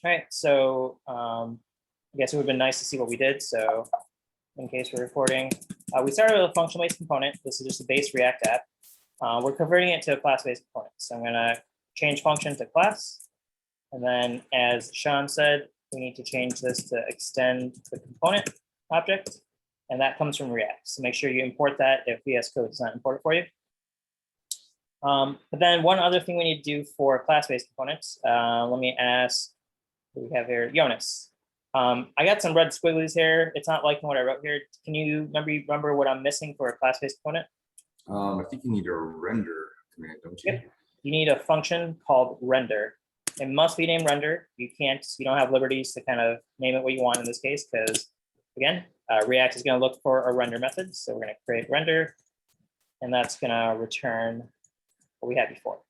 All right, so I guess it would have been nice to see what we did. So in case we're recording, we started with a function-based component. This is just a base React app. We're converting it to a class-based component. So I'm gonna change function to class. And then as Sean said, we need to change this to extend the component object. And that comes from React. So make sure you import that if VS Code does not import it for you. But then one other thing we need to do for class-based components, let me ask who we have here, Jonas. I got some red squigglies here. It's not liking what I wrote here. Can you remember what I'm missing for a class-based component? I think you need a render command, don't you? Yep. You need a function called render. It must be named render. You don't have liberties to kind of name it what you want in this case, because again, React is going to look for a render method. So we're going to create render, and that's going to return what we had before. All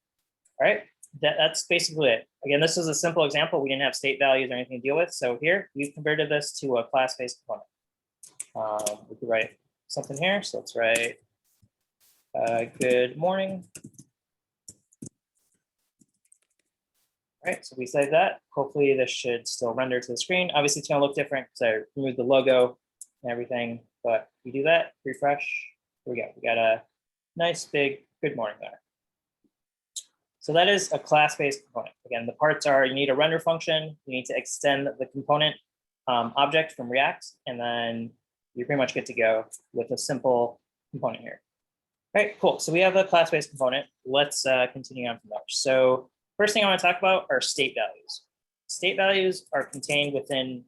right, that's basically it. Again, this is a simple example. We didn't have state values or anything to deal with. So here, we've converted this to a class-based component. We could write something here. So let's write good morning. All right, so we save that. Hopefully this should still render to the screen. Obviously it's gonna look different because I removed the logo and everything, but we do that, refresh, here we go. We got a nice big good morning there. So that is a class-based component. Again, the parts are, you need a render function, you need to extend the component object from React, and then you're pretty much good to go with a simple component here. All right, cool. So we have a class-based component. Let's continue on from there. So first thing I want to talk about are state values. State values are contained within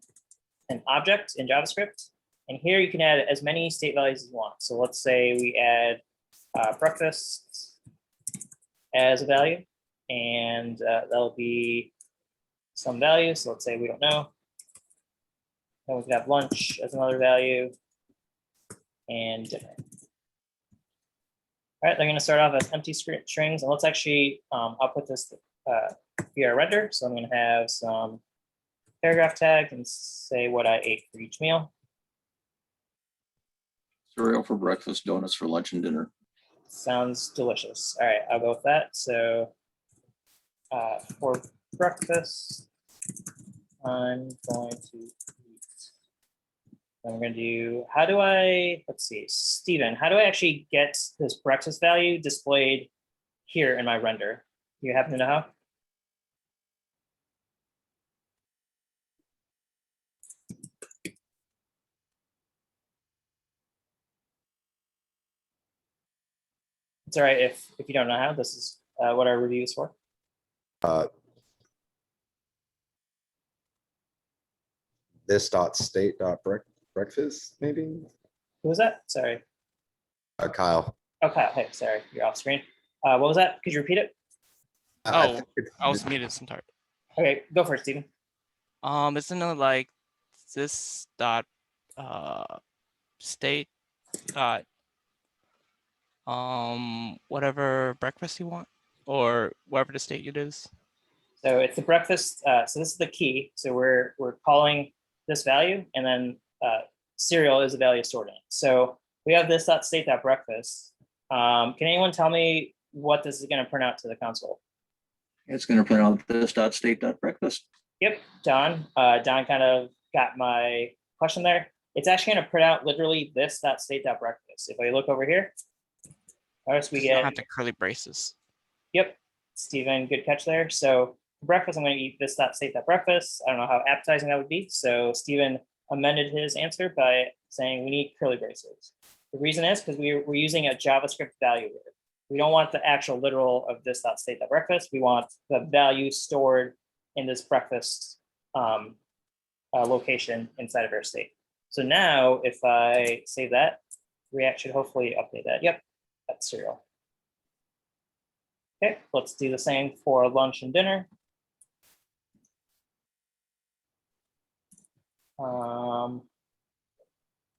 an object in JavaScript. And here you can add as many state values as you want. So let's say we add breakfast as a value, and that'll be some value. So let's say we don't know. Then we could have lunch as another value and dinner. All right, they're going to start off as empty strings, and let's actually output this via our render. So I'm going to have some paragraph tag and say what I ate for each meal. Cereal for breakfast, donuts for lunch and dinner. Sounds delicious. All right, I'll go with that. So for breakfast, I'm going to eat. I'm going to do, let's see, Steven, how do I actually get this breakfast value displayed here in my render? You happen to know how? It's all right if you don't know how. This is what our review is for. This dot state dot breakfast, maybe? Who was that? Sorry. Kyle. Oh, Kyle. Hey, sorry, you're off screen. What was that? Could you repeat it? I was muted this entire. Okay, go for it, Steven. Isn't it like this dot state dot whatever breakfast you want, or whatever the state it is? So it's the breakfast. So this is the key. So we're calling this value, and then cereal is the value stored in it. So we have this dot state dot breakfast. Can anyone tell me what this is going to print out to the console? It's going to print out this dot state dot breakfast. Yep, Don. Don kind of got my question there. It's actually going to print out literally this dot state dot breakfast. If I look over here, notice we You don't get. have to curly braces. Yep, Steven, good catch there. So for breakfast, I'm going to eat this dot state dot breakfast. I don't know how appetizing that would be. So Steven amended his answer by saying we need curly braces. The reason is because we're using a JavaScript value here. We don't want the actual literal of this dot state dot breakfast. We want the value stored in this breakfast location inside of our state. So now if I save that, React should hopefully update that. Yep, that's cereal. Okay, let's do the same for lunch and dinner.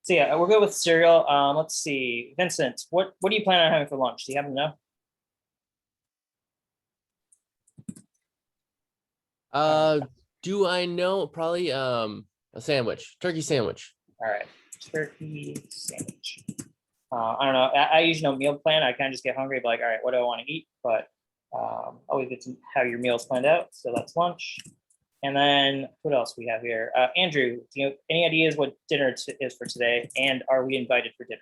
So yeah, we'll go with cereal. Let's see, Vincent, what do you plan on having for lunch? Do you happen to know? Do I know? Probably a sandwich, turkey sandwich. All right, turkey sandwich. I don't know. I usually know meal plan. I kind of just get hungry, like, all right, what do I want to eat? But always good to have your meals planned out. So that's lunch. And then what else we have here? Andrew, do you have any ideas what dinner is for today? And are we invited for dinner?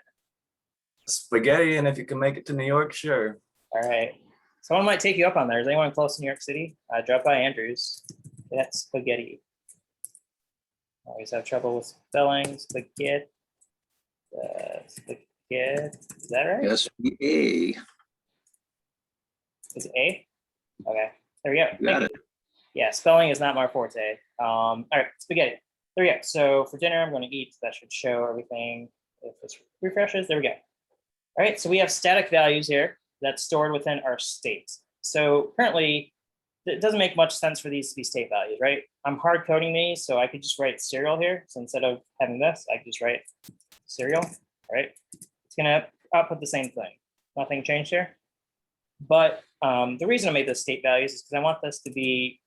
Spaghetti, and if you can make it to New York, sure. All right. Someone might take you up on there. Is anyone close to New York City? Drop by Andrews. That's spaghetti. Always have trouble with spelling. Spaghetti. Spaghetti. Is that right? SBA. Is it A? Okay. There we go. You got Thank it. you. Yeah, spelling is not my forte. All right, spaghetti. There we go. So for dinner, I'm going to eat. That should show everything. If this refreshes, there we go. All right, so we have static values here that's stored within our state. So currently, it doesn't make much sense for these to be state values, right? I'm hard coding these, so I could just write serial here. So instead of having this, I could just write serial, right? It's gonna output the same thing. Nothing changed here. But the reason I made this state values is because I want this to be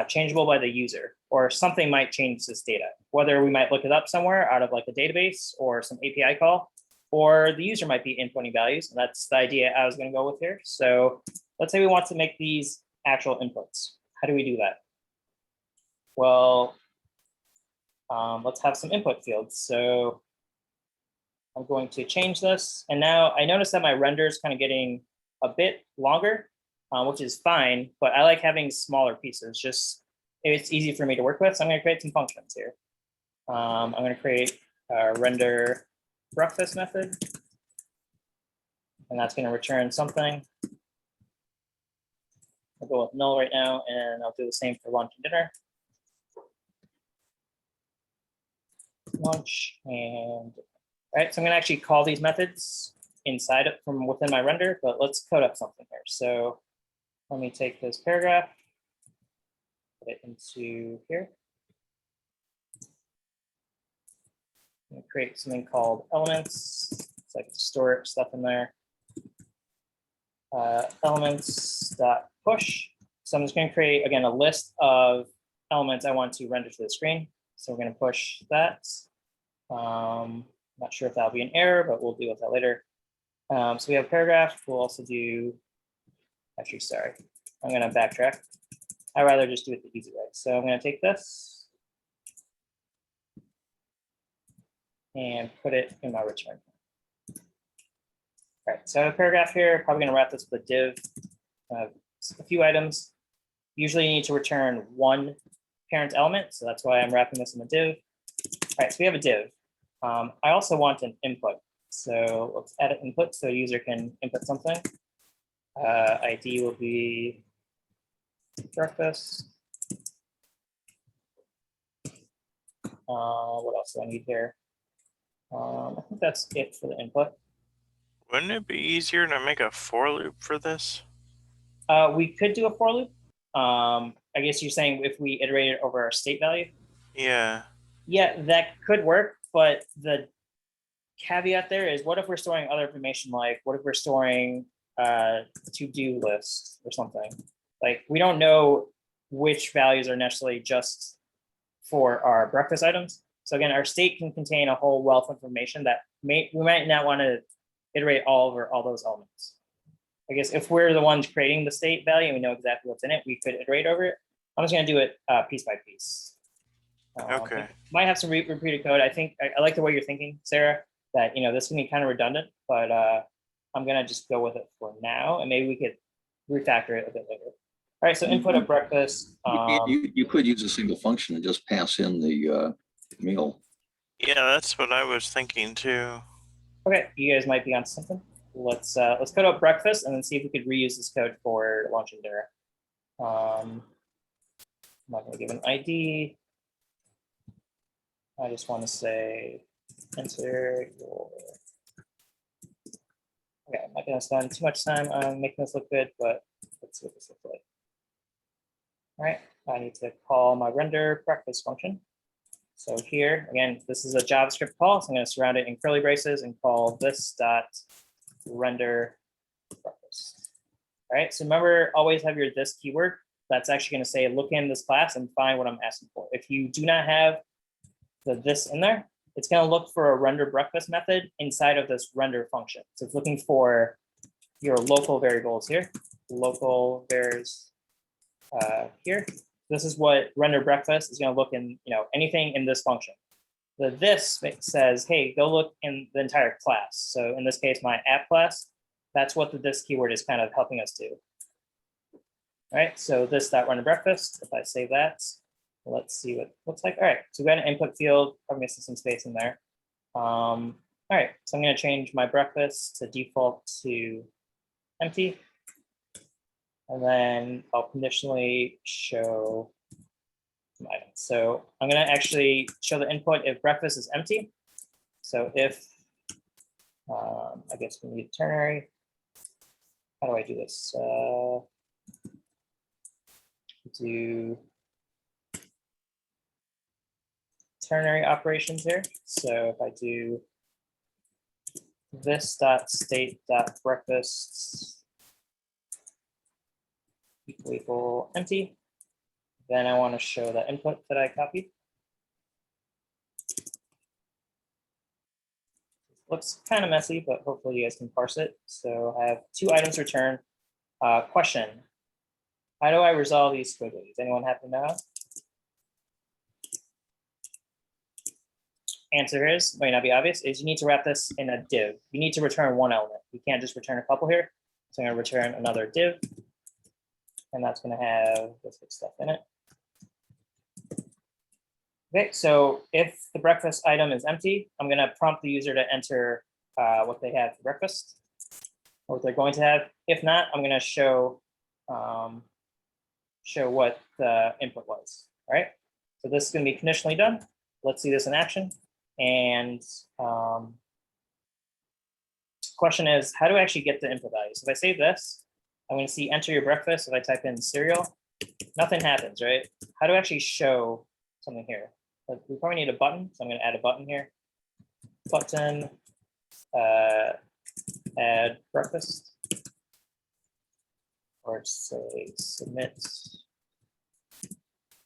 changeable by the user, or something might change this data, whether we might look it up somewhere out of like a database or some API call, or the user might be inputting values. And that's the idea I was going to go with here. So let's say we want to make these actual inputs. How do we do that? Well, let's have some input fields. So I'm going to change this. And now I notice that my render is kind of getting a bit longer, which is fine, but I like having smaller pieces. Just it's easy for me to work with. So I'm going to create some functions here. I'm going to create a render breakfast method, and that's going to return something. I'll go with null right now, and I'll do the same for lunch and dinner. Lunch and all right. So I'm going to actually call these methods inside it from within my render, but let's code up something here. So let me take this paragraph, put it into here. I'm gonna create something called elements. So I can store stuff in there. Elements.push. So I'm just going to create, again, a list of elements I want to render to the screen. So we're going to push that. Not sure if that'll be an error, but we'll deal with that later. So we have a paragraph. We'll also do, actually, sorry, I'm going to backtrack. I'd rather just do it the easy way. So I'm going to take this and put it in my return. All right, so I have a paragraph here. Probably going to wrap this with a div. A few items. Usually you need to return one parent element, so that's why I'm wrapping this in a div. All right, so we have a div. I also want an input. So let's add an input so a user can input something. ID will be breakfast. What else do I need here? I think that's it for the input. Wouldn't it be easier to make a for loop for this? We could do a for loop. I guess you're saying if we iterated over our state value. Yeah. Yeah, that could work, but the caveat there is, what if we're storing other information? Like, what if we're storing to-do list or something? Like, we don't know which values are necessarily just for our breakfast items. So again, our state can contain a whole wealth of information that we might not want to iterate all over all those elements. I guess if we're the ones creating the state value and we know exactly what's in it, we could iterate over it. I'm just going to do it piece by piece. Okay. Might have some repeated code. I think I like the way you're thinking, Sarah, that this can be kind of redundant, but I'm going to just go with it for now, and maybe we could refactor it a bit later. All right, so input of breakfast. You could use a single function and just pass in the meal. Yeah, that's what I was thinking too. Okay, you guys might be on something. Let's code up breakfast and then see if we could reuse this code for lunch and dinner. I'm not going to give an ID. I just want to say enter your. Okay, I'm not going to spend too much time on making this look good, but let's see what this looks like. All right, I need to call my render breakfast function. So here, again, this is a JavaScript call, so I'm going to surround it in curly braces and call this dot render breakfast. All right, so remember, always have your this keyword. That's actually going to say look in this class and find what I'm asking for. If you do not have the this in there, it's going to look for a render breakfast method inside of this render function. So it's looking for your local variables here, local vars here. This is what render breakfast is going to look in, anything in this function. The this says, hey, go look in the entire class. So in this case, my app class, that's what the this keyword is kind of helping us do. All right, so this dot render breakfast, if I save that, let's see what it looks like. All right, so we got an input field. I'm missing some space in there. All right, so I'm going to change my breakfast to default to empty. And then I'll conditionally show some items. So I'm going to actually show the input if breakfast is empty. So if, I guess we need ternary. How do I do this? Do ternary operations here. So if I do this dot state dot breakfast equal empty, then I want to show the input that I copied. Looks kind of messy, but hopefully you guys can parse it. So I have 2 items returned. Question: how do I resolve these squigglies? Anyone happen to know? Answer is, might not be obvious, is you need to wrap this in a div. You need to return 1 element. You can't just return a couple here. So I'm going to return another div, and that's going to have this good stuff in it. Okay, so if the breakfast item is empty, I'm going to prompt the user to enter what they have for breakfast, or what they're going to have. If not, I'm going to show what the input was. All right, so this is going to be conditionally done. Let's see this in action. And question is, how do I actually get the input value? So if I save this, I'm going to see enter your breakfast. If I type in cereal, nothing happens, right? How do I actually show something here? We probably need a button, so I'm going to add a button here. Button, add breakfast, or say submit.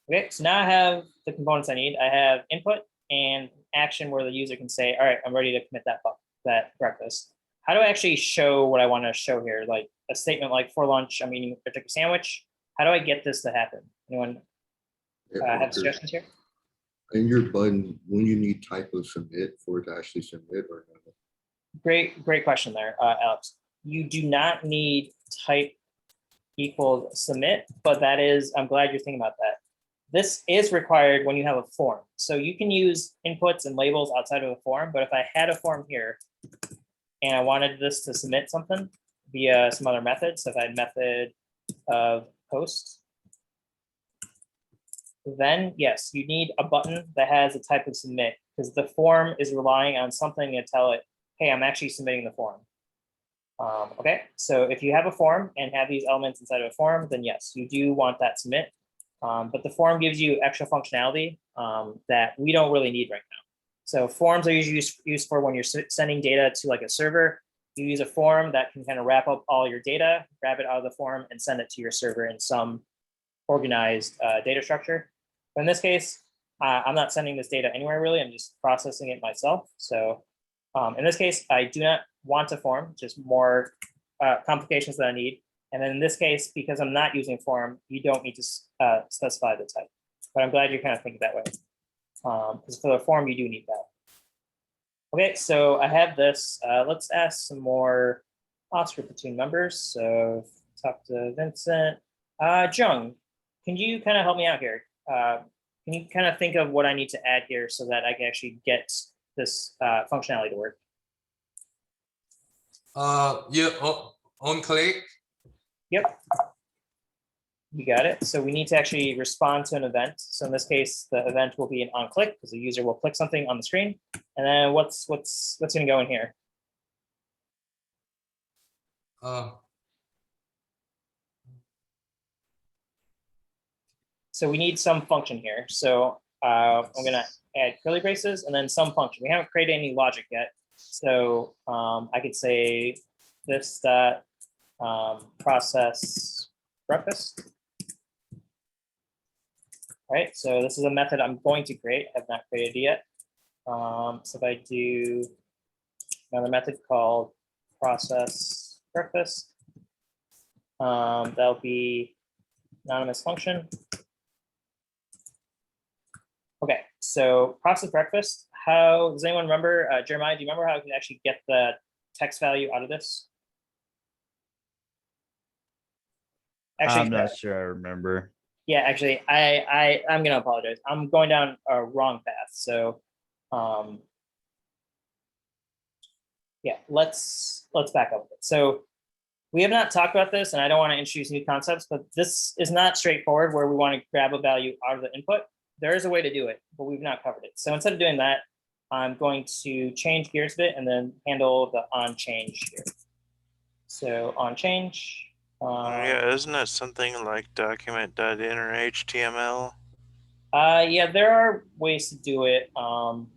Okay, so now I have the components I need. I have input and action where the user can say, all right, I'm ready to commit that breakfast. How do I actually show what I want to show here? Like a statement like for lunch, I'm eating a chicken sandwich. How do I get this to happen? Anyone have suggestions here? In your button, when you need type of submit for it to actually submit or not? Great question there, Alex. You do not need type equals submit, but that is, I'm glad you're thinking about that. This is required when you have a form. So you can use inputs and labels outside of a form, but if I had a form here and I wanted this to submit something via some other method, so if I had method of post, then yes, you need a button that has a type of submit, because the form is relying on something to tell it, hey, I'm actually submitting the form. Okay, so if you have a form and have these elements inside of a form, then yes, you do want that submit. But the form gives you extra functionality that we don't really need right now. So forms are usually used for when you're sending data to like a server. You use a form that can kind of wrap up all your data, grab it out of the form, and send it to your server in some organized data structure. But in this case, I'm not sending this data anywhere really. I'm just processing it myself. So in this case, I do not want a form, just more complications that I need. And then in this case, because I'm not using form, you don't need to specify the type. But I'm glad you're kind of thinking that way. Because for the form, you do need that. Okay, so I have this. Let's ask some more Oscar Platoon members. So talk to Vincent. Jung, can you kind of help me out here? Can you kind of think of what I need to add here so that I can actually get this functionality to work? Yeah, on click. Yep. You got it. So we need to actually respond to an event. So in this case, the event will be an on click because the user will click something on the screen. And then what's going to go in here? So we need some function here. So I'm going to add curly braces and then some function. We haven't created any logic yet. So I could say this dot process breakfast. All right, so this is a method I'm going to create. I have not created it yet. So if I do another method called process breakfast, that'll be anonymous function. So process breakfast, how, does anyone remember, Jeremiah, do you remember how we can actually get the text value out of this? Actually, I'm not sure I remember. yeah, actually, I'm gonna apologize. I'm going down a wrong path. So, yeah, let's back up a bit. So we have not talked about this, and I don't want to introduce new concepts, but this is not straightforward where we want to grab a value out of the input. There is a way to do it, but we've not covered it. So instead of doing that, I'm going to change gears a bit and then handle the on change here. So on change. Yeah, isn't it something like document.inner HTML? Yeah, there are ways to do it. Or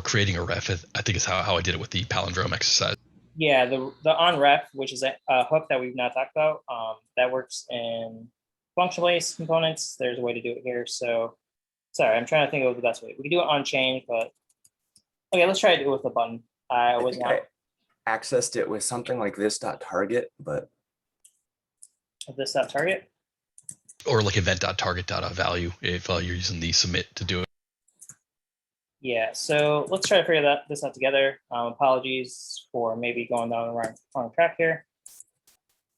creating a ref, I think is how I did it with the palindrome exercise. Yeah, the on ref, which is a hook that we've not talked about, that works in function-based components. There's a way to do it here. So sorry, I'm trying to think of the best way. We can do it on change, but okay, let's try to do it with a button. I was think I accessed it with something like this .target, but this target. Or like event.target.value if you're using the submit to do it. Yeah, so let's try to figure this out together. Apologies for maybe going down the wrong track here.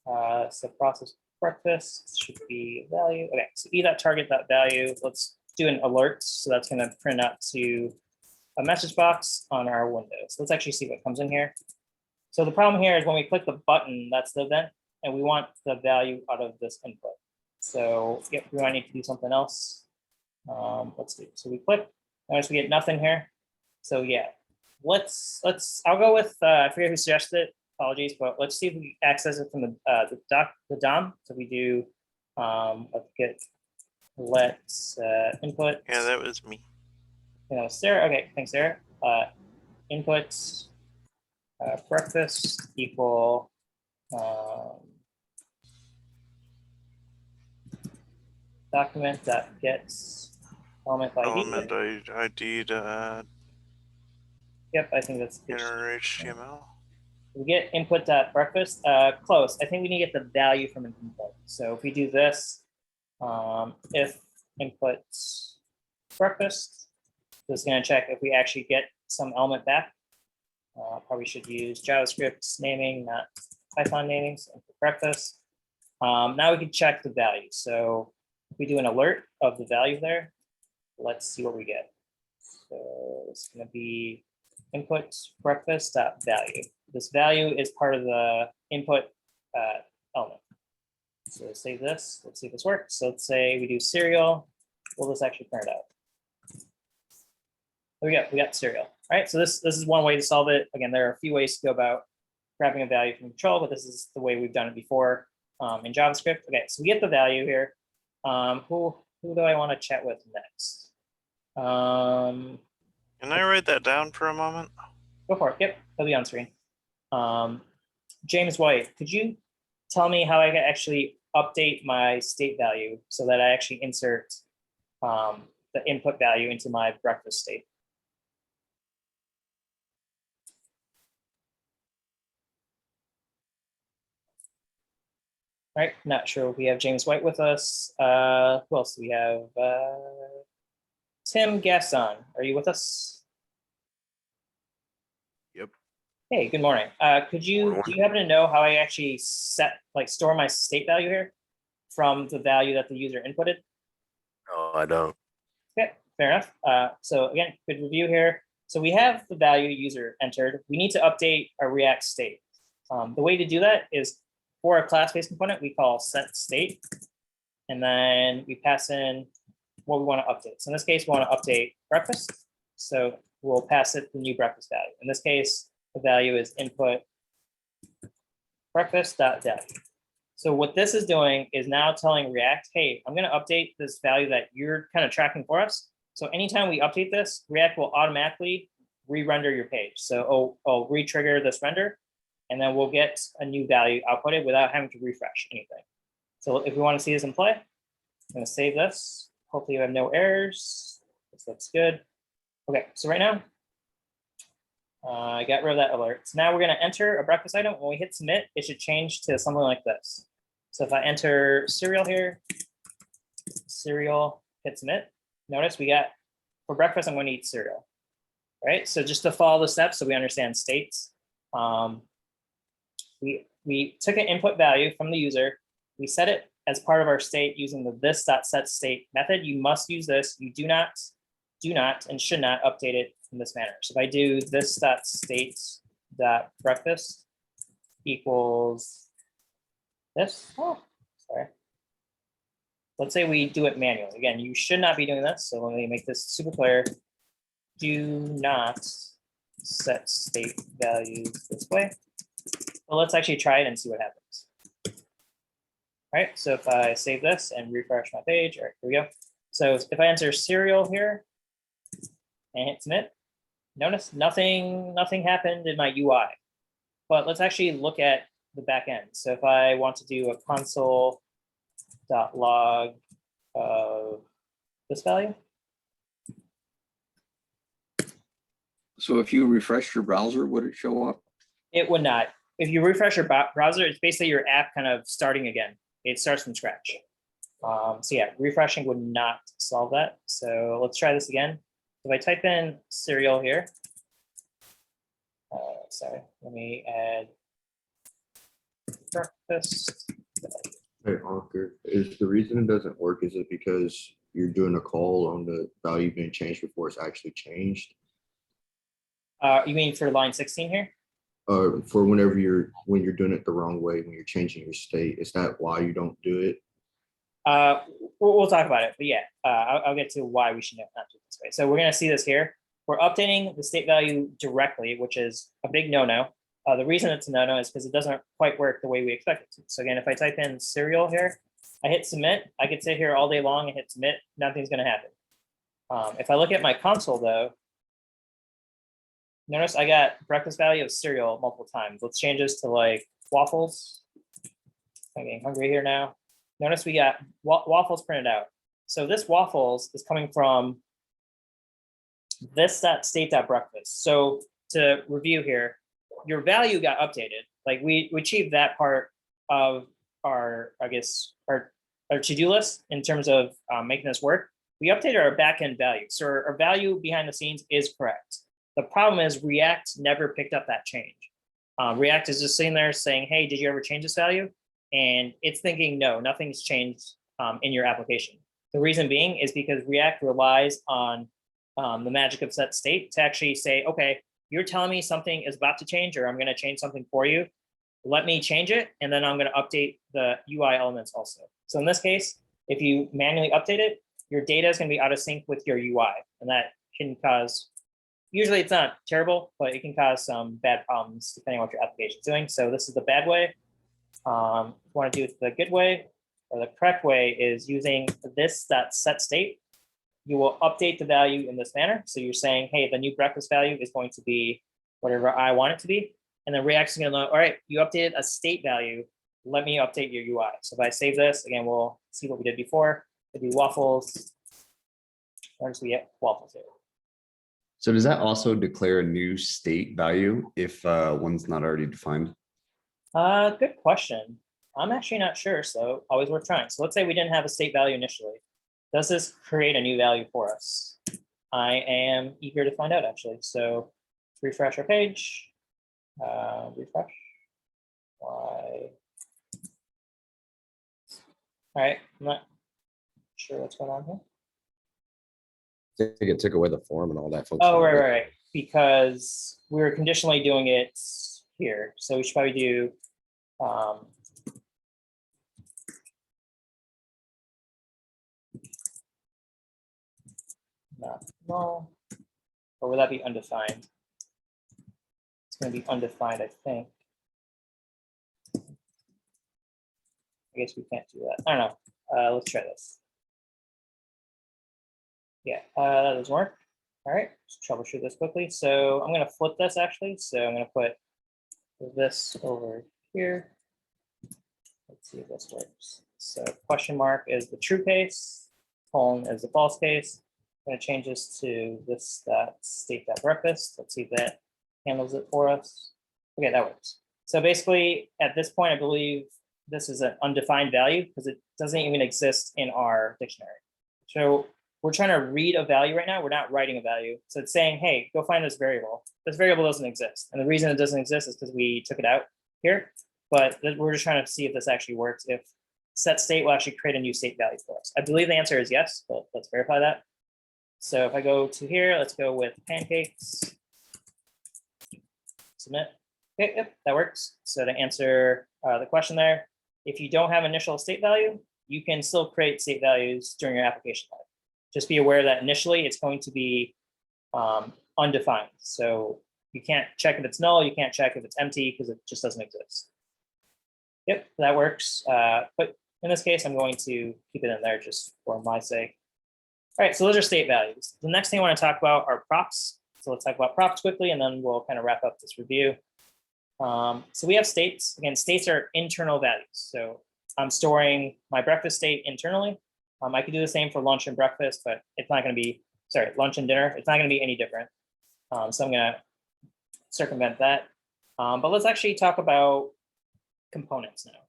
So process breakfast should be value. Okay, so e.target.value. Let's do an alert. So that's going to print out to a message box on our window. So let's actually see what comes in here. So the problem here is when we click the button, that's the event, and we want the value out of this input. So yep, we might need to do something else. Let's do. So we click. Notice we get nothing here. So yeah, I'll go with I forget who suggested it. Apologies, but let's see if we access it from the DOM. So we do let's input. Yeah, that was me. Sarah. Okay, thanks, Sarah. Input breakfast equal document that gets element ID. Element ID to Yep, I think that's inner HTML. We get input.breakfast. Close. I think we need to get the value from an input. So if we do this, if input breakfast, it's going to check if we actually get some element back. Probably should use JavaScript naming, not Python naming. So input breakfast. Now we can check the value. So if we do an alert of the value there, let's see what we get. So it's going to be input breakfast.value. This value is part of the input element. So let's save this. Let's see if this works. So let's say we do cereal. Will this actually print it out? There we got cereal. All right. So this is one way to solve it. Again, there are a few ways to go about grabbing a value from control, but this is the way we've done it before in JavaScript. Okay, so we get the value here. Who do I want to chat with next? Can I write that down for a moment? Go for it. Yep, it'll be on screen. James White, could you tell me how I can actually update my state value so that I actually insert the input value into my breakfast state? All right, not sure if we have James White with us. Who else do we have? Tim Gasson, are you with us? Yep. Hey, good morning. Do you happen to know how I actually store my state value here from the value that the user inputted? No, I don't. Okay, fair enough. So again, good review here. So we have the value user entered. We need to update our React state. The way to do that is for a class-based component, we call set state, and then we pass in what we want to update. So in this case, we want to update breakfast. So we'll pass it the new breakfast value. In this case, the value is input breakfast.value. So what this is doing is now telling React, hey, I'm going to update this value that you're kind of tracking for us. So anytime we update this, React will automatically re-render your page. So I'll re-trigger this render, and then we'll get a new value outputted without having to refresh anything. So if we want to see this in play, I'm going to save this. Hopefully you have no errors. This looks good. Okay, so right now, I got rid of that alert. So now we're going to enter a breakfast item. When we hit submit, it should change to something like this. So if I enter cereal here, cereal, hit submit, notice we got, for breakfast, I'm going to eat cereal. Right, so just to follow the steps so we understand states. We took an input value from the user. We set it as part of our state using the this.setState method. You must use this. You do not, and should not update it in this manner. So if I do this.state.breakfast equals this, sorry. Let's say we do it manually. Again, you should not be doing this. So let me make this super clear. Do not set state values this way. Well, let's actually try it and see what happens. All right, so if I save this and refresh my page, all right, here we go. So if I enter cereal here and hit submit, notice nothing happened in my UI. But let's actually look at the back end. So if I want to do a console.log of this value. So if you refresh your browser, would it show up? It would not. If you refresh your browser, it's basically your app kind of starting again. It starts from scratch. So yeah, refreshing would not solve that. So let's try this again. If I type in cereal here, sorry, let me add breakfast. Hey, Ankur, is the reason it doesn't work, is it because you're doing a call on the value being changed before it's actually changed? You mean for line 16 here? For when you're doing it the wrong way, when you're changing your state, is that why you don't do it? We'll talk about it, but yeah, I'll get to why we should not do it this way. So we're gonna see this here. We're updating the state value directly, which is a big no-no. The reason it's a no-no is because it doesn't quite work the way we expect it to. So again, if I type in cereal here, I hit submit, I could sit here all day long and hit submit, nothing's gonna happen. If I look at my console though, notice I got breakfast value of cereal multiple times. Let's change this to like waffles. I'm getting hungry here now. Notice we got waffles printed out. So this waffles is coming from this.state.breakfast. So to review here, your value got updated. Like we achieved that part of our, I guess, our to-do list in terms of making this work. We updated our backend value. So our value behind the scenes is correct. The problem is React never picked up that change. React is just sitting there saying, hey, did you ever change this value? And it's thinking, no, nothing's changed in your application. The reason being is because React relies on the magic of set state to actually say, okay, you're telling me something is about to change, or I'm going to change something for you. Let me change it, and then I'm going to update the UI elements also. So in this case, if you manually update it, your data is going to be out of sync with your UI, and that can cause, usually it's not terrible, but it can cause some bad problems depending on what your application is doing. So this is the bad way. If you want to do it the good way, or the correct way, is using this.setState. You will update the value in this manner. So you're saying, hey, the new breakfast value is going to be whatever I want it to be. And then React's going to know, all right, you updated a state value. Let me update your UI. So if I save this, again, we'll see what we did before. It'd be waffles. Where does we get waffles here? So does that also declare a new state value if one's not already defined? Good question. I'm actually not sure, so always worth trying. So let's say we didn't have a state value initially. Does this create a new value for us? I am eager to find out, actually. So let's refresh our page. Refresh. Why? All right, I'm not sure what's going on here. I think it took away the form and all that. Oh, right. Because we were conditionally doing it here. So we should probably do not null, or would that be undefined? It's going to be undefined, I think. I guess we can't do that. I don't know. Let's try this. Yeah, that doesn't work. All right, let's troubleshoot this quickly. So I'm going to flip this actually. So I'm going to put this over here. Let's see if this works. So question mark is the true case, colon is the false case. I'm going to change this to this state.breakfast. Let's see if that handles it for us. Okay, that works. So basically, at this point, I believe this is an undefined value because it doesn't even exist in our dictionary. So we're trying to read a value right now. We're not writing a value. So it's saying, hey, go find this variable. This variable doesn't exist. And the reason it doesn't exist is because we took it out here. But we're just trying to see if this actually works, if set state will actually create a new state value for us. I believe the answer is yes, but let's verify that. So if I go to here, let's go with pancakes. Submit. Okay, yep, that works. So to answer the question there, if you don't have initial state value, you can still create state values during your application life. Just be aware that initially it's going to be undefined. So you can't check if it's null, you can't check if it's empty because it just doesn't exist. Yep, that works. But in this case, I'm going to keep it in there just for my sake. All right, so those are state values. The next thing I want to talk about are props. So let's talk about props quickly, and then we'll kind of wrap up this review. So we have states. Again, states are internal values. So I'm storing my breakfast state internally. I could do the same for lunch and breakfast, but it's not going to be, sorry, lunch and dinner. It's not going to be any different. So I'm going to circumvent that. But let's actually talk about components now.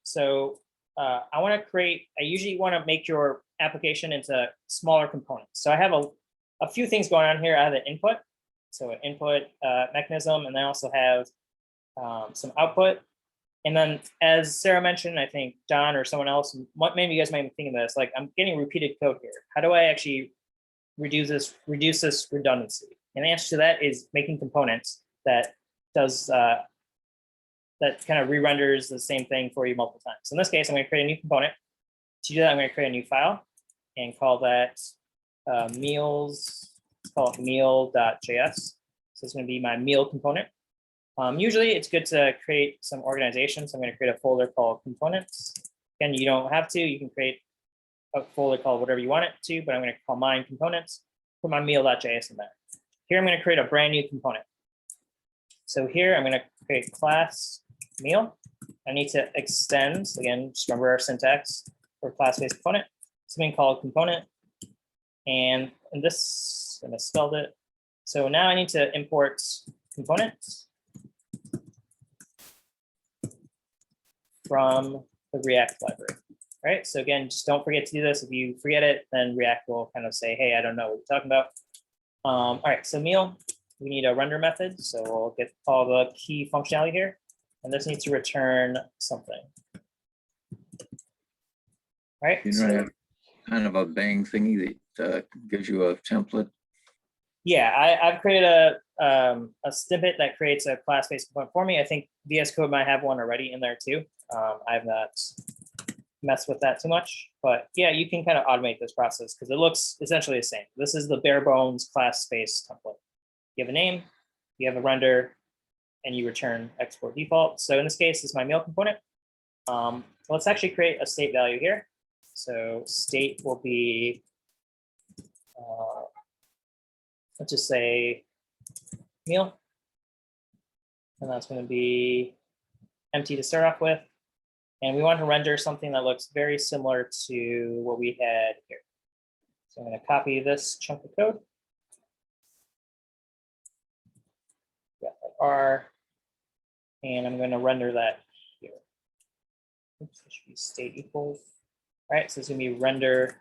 So I want to create, I usually want to make your application into smaller components. So I have a few things going on here. I have an input, so an input mechanism, and I also have some output. And then as Sarah mentioned, I think John or someone else, maybe you guys might be thinking of this, like I'm getting repeated code here. How do I actually reduce this redundancy? And the answer to that is making components that does that kind of re-renders the same thing for you multiple times. So in this case, I'm going to create a new component. To do that, I'm going to create a new file and call that meals. Let's call it meal.js. So it's going to be my meal component. Usually it's good to create some organization. So I'm going to create a folder called components. Again, you don't have to. You can create a folder called whatever you want it to, but I'm going to call mine components, put my meal.js in there. Here I'm going to create a brand new component. So here I'm going to create class meal. I need to extend, again, just remember our syntax for class-based component, something called component. And in this, I misspelled it. So now I need to import components from the React library. All right, so again, just don't forget to do this. If you forget it, then React will kind of say, hey, I don't know what you're talking about. All right, so meal, we need a render method. So we'll get all the key functionality here. And this needs to return something. All right. You don't have kind of a bang thingy that gives you a template. Yeah, I've created a snippet that creates a class-based component for me. I think VS Code might have one already in there too. I've not messed with that too much, but yeah, you can kind of automate this process because it looks essentially the same. This is the bare bones class-based template. You have a name, you have a render, and you return export default. So in this case, this is my meal component. Let's actually create a state value here. So state will be, let's just say meal. And that's going to be empty to start off with. And we want to render something that looks very similar to what we had here. So I'm going to copy this chunk of code. Got that R. And I'm going to render that here. Oops, it should be state equals. All right, so it's going to be render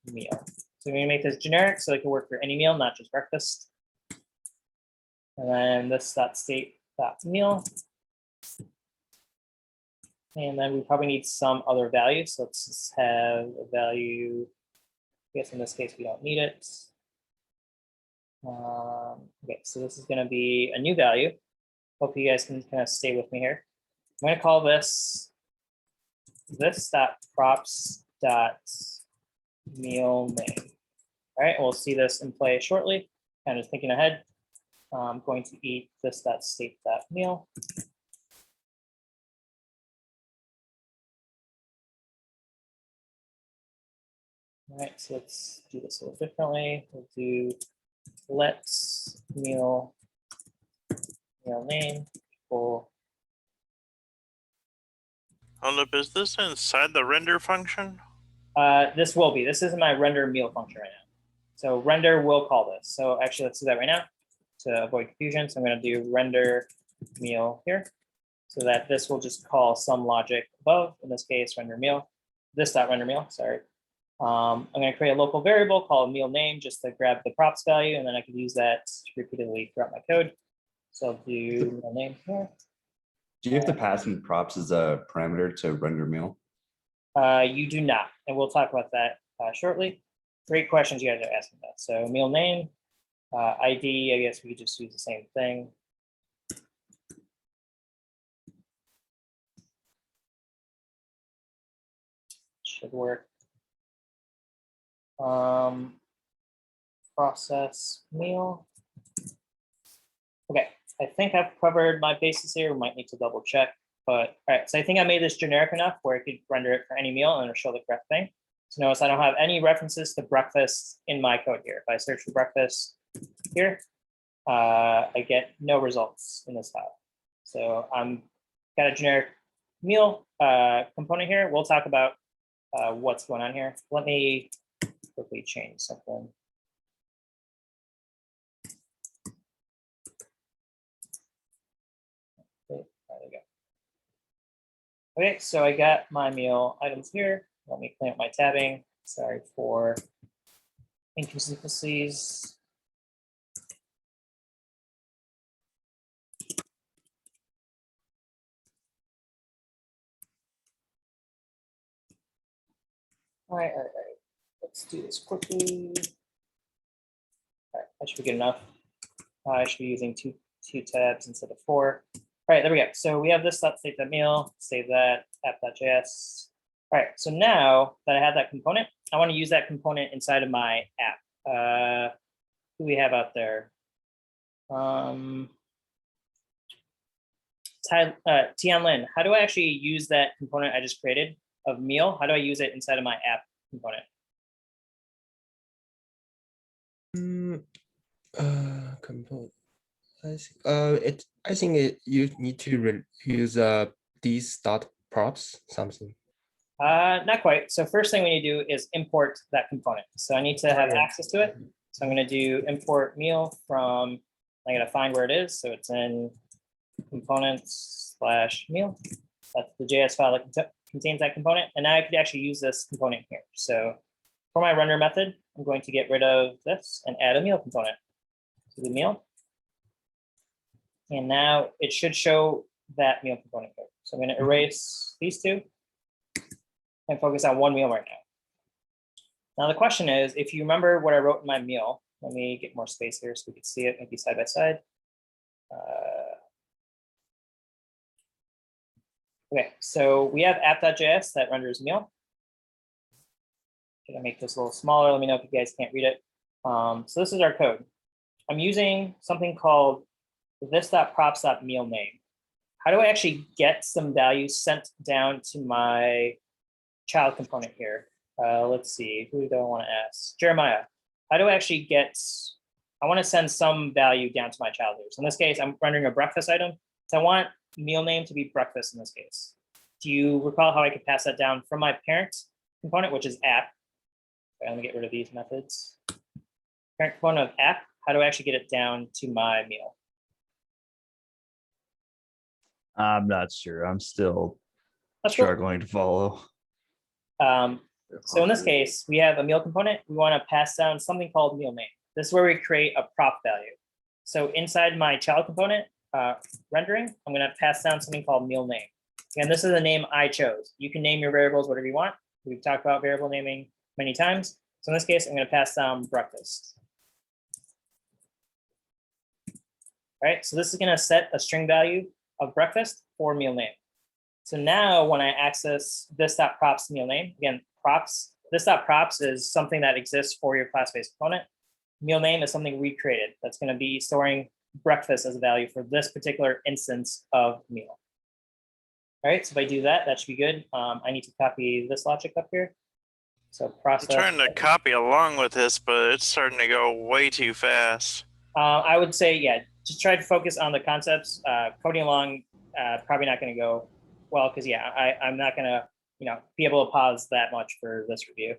meal. So I'm going to make this generic so it can work for any meal, not just breakfast. And then this .state.meal. And then we probably need some other value. So let's just have a value. I guess in this case, we don't need it. Okay, so this is going to be a new value. Hope you guys can kind of stay with me here. I'm going to call this props.meal name. All right, we'll see this in play shortly. Kind of thinking ahead. I'm going to eat this.state.meal. All right, so let's do this a little differently. We'll do let's meal name equal. Hold up, is this inside the render function? This will be. This isn't my render meal function right now. So render will call this. So actually, let's do that right now to avoid confusion. So I'm going to do render meal here so that this will just call some logic above. In this case, render meal. This.render meal, sorry. I'm going to create a local variable called meal name just to grab the props value, and then I can use that repeatedly throughout my code. So I'll do meal name here. Do you have to pass in props as a parameter to render meal? You do not, and we'll talk about that shortly. Great questions you guys are asking that. So meal name, ID, I guess we could just use the same thing. Should work. Process meal. Okay, I think I've covered my bases here. We might need to double check, but all right. So I think I made this generic enough where I could render it for any meal and it'll show the correct thing. So notice I don't have any references to breakfast in my code here. If I search for breakfast here, I get no results in this file. So I'm got a generic meal component here. We'll talk about what's going on here. Let me quickly change something. Okay, there we go. Okay, so I got my meal items here. Let me clean up my tabbing. Sorry for inconsistencies. All right. Let's do this quickly. All right, that should be good enough. I should be using two tabs instead of 4. All right, there we go. So we have this state.meal, save that, app.js. All right, so now that I have that component, I want to use that component inside of my app. Who do we have out there? Tianlin, how do I actually use that component I just created of meal? How do I use it inside of my app component? Component. I think you need to use these dot props something. Not quite. So first thing we need to do is import that component. So I need to have access to it. So I'm going to do import meal from, I'm going to find where it is. So it's in components/meal. That's the JS file that contains that component. And now I could actually use this component here. So for my render method, I'm going to get rid of this and add a meal component to the meal. And now it should show that meal component here. So I'm going to erase these two and focus on one meal right now. Now the question is, if you remember what I wrote in my meal, let me get more space here so we can see it maybe side by side. Okay, so we have app.js that renders meal. Gonna make this a little smaller. Let me know if you guys can't read it. So this is our code. I'm using something called this.props.meal name. How do I actually get some values sent down to my child component here? Let's see, who do I want to ask? Jeremiah, how do I actually get, I want to send some value down to my child here. So in this case, I'm rendering a breakfast item. So I want meal name to be breakfast in this case. Do you recall how I could pass that down from my parent component, which is app? Okay, let me get rid of these methods. Parent component of app, how do I actually get it down to my meal? I'm not sure. I'm still That's cool. struggling to follow. So in this case, we have a meal component. We want to pass down something called meal name. This is where we create a prop value. So inside my child component rendering, I'm going to pass down something called meal name. And this is the name I chose. You can name your variables whatever you want. We've talked about variable naming many times. So in this case, I'm going to pass down breakfast. All right, so this is going to set a string value of breakfast for meal name. So now when I access this.props meal name, again, props, this.props is something that exists for your class-based component. Meal name is something we created that's going to be storing breakfast as a value for this particular instance of meal. All right, so if I do that, that should be good. I need to copy this logic up here. So process. I'm trying to copy along with this, but it's starting to go way too fast. I would say, yeah, just try to focus on the concepts. Coding along, probably not going to go well, because yeah, I'm not going to, be able to pause that much for this review.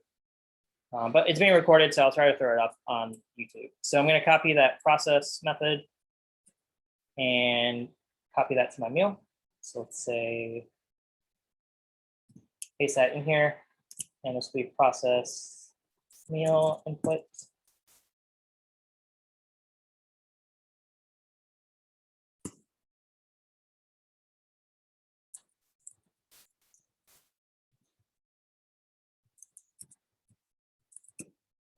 But it's being recorded, so I'll try to throw it up on YouTube. So I'm going to copy that process method and copy that to my meal. So let's say, paste that in here. and this will be process meal input.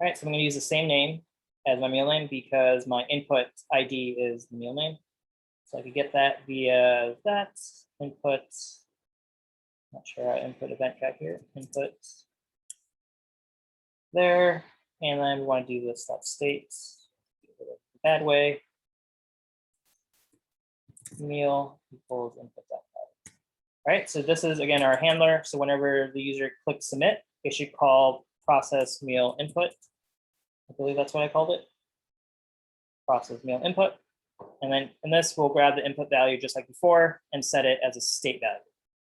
All right, so I'm going to use the same name as my meal name because my input ID is the meal name. So I could get that via that input. Not sure how input event got here. Input there, and then we want to do this state bad way. Meal equals input. All right, so this is again our handler. So whenever the user clicks submit, it should call process meal input. I believe that's what I called it. Process meal input. And then in this, we'll grab the input value just like before and set it as a state value.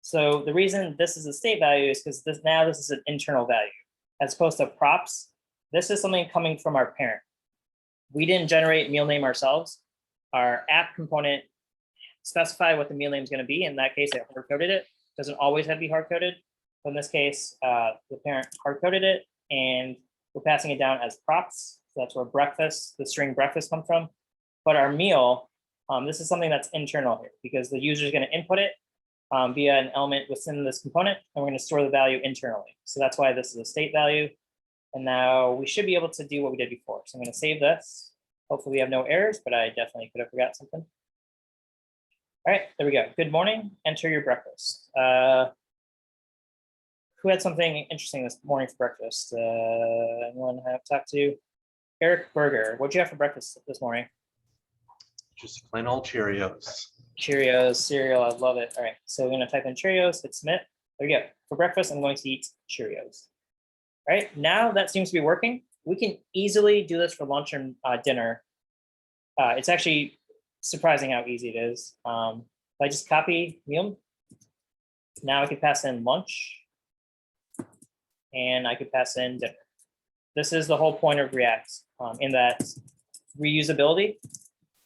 So the reason this is a state value is because this is an internal value. As opposed to props, this is something coming from our parent. We didn't generate meal name ourselves. Our app component specify what the meal name is going to be. In that case, it hard-coded it. Doesn't always have to be hard-coded. But in this case, the parent hard-coded it, and we're passing it down as props. So that's where breakfast, the string breakfast comes from. But our meal, this is something that's internal here because the user is going to input it via an element within this component, and we're going to store the value internally. So that's why this is a state value. And now we should be able to do what we did before. So I'm going to save this. Hopefully we have no errors, but I definitely could have forgot something. All right, there we go. Good morning. Enter your breakfast. Who had something interesting this morning for breakfast? Anyone have talked to? Eric Berger. What'd you have for breakfast this morning? Just plain old Cheerios. Cheerios, cereal. I love it. All right, so we're going to type in Cheerios, hit submit. There we go. For breakfast, I'm going to eat Cheerios. All right, now that seems to be working. We can easily do this for lunch and dinner. It's actually surprising how easy it is. If I just copy meal, now I could pass in lunch, and I could pass in dinner. This is the whole point of React in that reusability.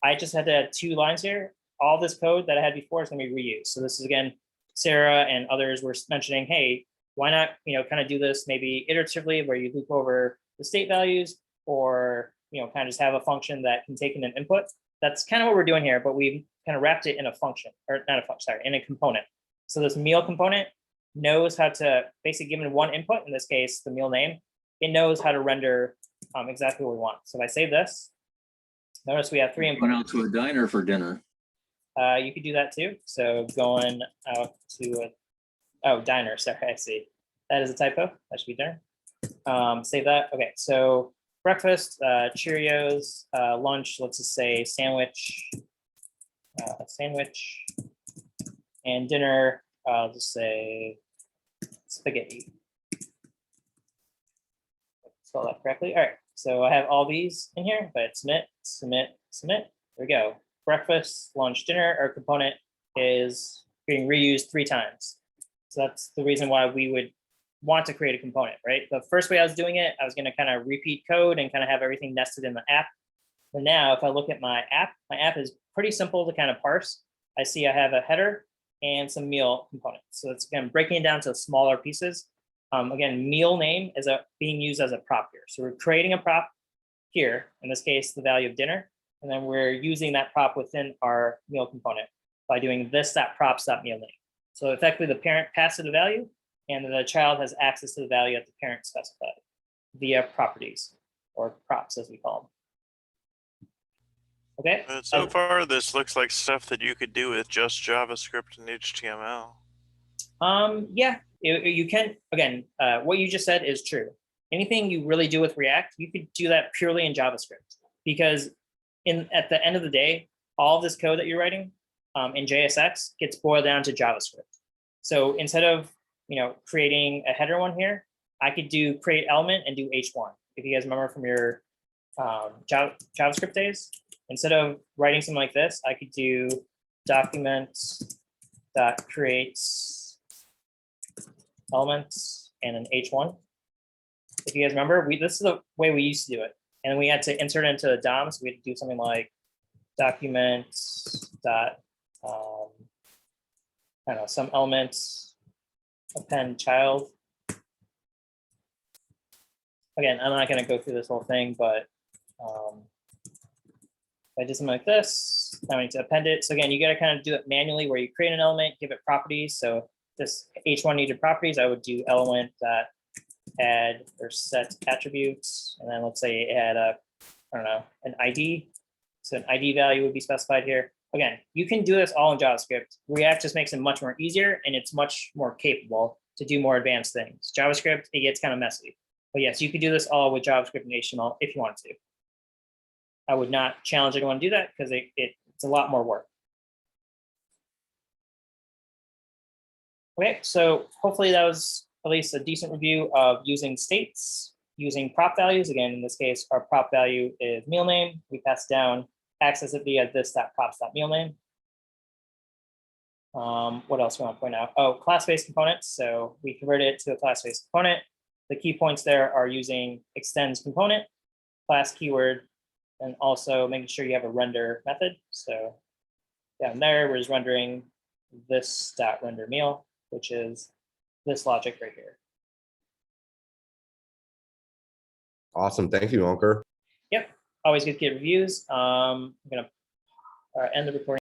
I just had to add 2 lines here. All this code that I had before is going to be reused. So this is again, Sarah and others were mentioning, hey, why not, kind of do this maybe iteratively where you loop over the state values, or kind of just have a function that can take in an input. That's kind of what we're doing here, but we've kind of wrapped it in a function, or not a function, sorry, in a component. So this meal component knows how to basically, given one input, in this case, the meal name, it knows how to render exactly what we want. So if I save this, notice we have 3 inputs. Went out to a diner for dinner. You could do that too. So going out to diner, sorry, I see. That is a typo, that should be dinner. Save that, okay, so breakfast, Cheerios, lunch, let's just say sandwich, and dinner, I'll just say spaghetti. Spell that correctly. All right, so I have all these in here, but submit. There we go. Breakfast, lunch, dinner, our component is being reused 3 times. So that's the reason why we would want to create a component, right? The first way I was doing it, I was going to kind of repeat code and kind of have everything nested in the app. But now if I look at my app is pretty simple to kind of parse. I see I have a header and some meal components. So it's again breaking it down to smaller pieces. Again, meal name is being used as a prop here. So we're creating a prop here, in this case, the value of dinner. And then we're using that prop within our meal component by doing this.props.meal name. So effectively the parent passes the value, and the child has access to the value that the parent specified via properties, or props as we call them. Okay. So far, this looks like stuff that you could do with just JavaScript and HTML. Yeah, you can, again, what you just said is true. Anything you really do with React, you could do that purely in JavaScript, because at the end of the day, all of this code that you're writing in JSX gets boiled down to JavaScript. So instead of creating a header one here, I could do create element and do H1. If you guys remember from your JavaScript days, instead of writing something like this, I could do document.create elements and an H1. If you guys remember, this is the way we used to do it. And we had to insert it into the DOM. So we had to do something like document dot, I don't know, some elements, append child. again, I'm not gonna go through this whole thing, but if I did something like this, I need to append it. So again, you gotta kind of do it manually where you create an element, give it properties. So this H1 needed properties, I would do element that add or set attributes. And then let's say it had a, I don't know, an ID. So an ID value would be specified here. Again, you can do this all in JavaScript. React just makes it much more easier and it's much more capable to do more advanced things. JavaScript, it gets kind of messy. But yes, you could do this all with JavaScript and HTML if you want to. I would not challenge anyone to do that because it's a lot more work. Okay, so hopefully that was at least a decent review of using states, using prop values. Again, in this case, our prop value is meal name. We pass down, access it via this.props.meal name. What else we want to point out? Oh, class-based components. So we converted it to a class-based component. The key points there are using extends component, class keyword, and also making sure you have a render method. So down there, we're just rendering this dot render meal, which is this logic right here. Awesome. Thank you, Unker. Yep. Always good to get reviews. I'm gonna end the recording.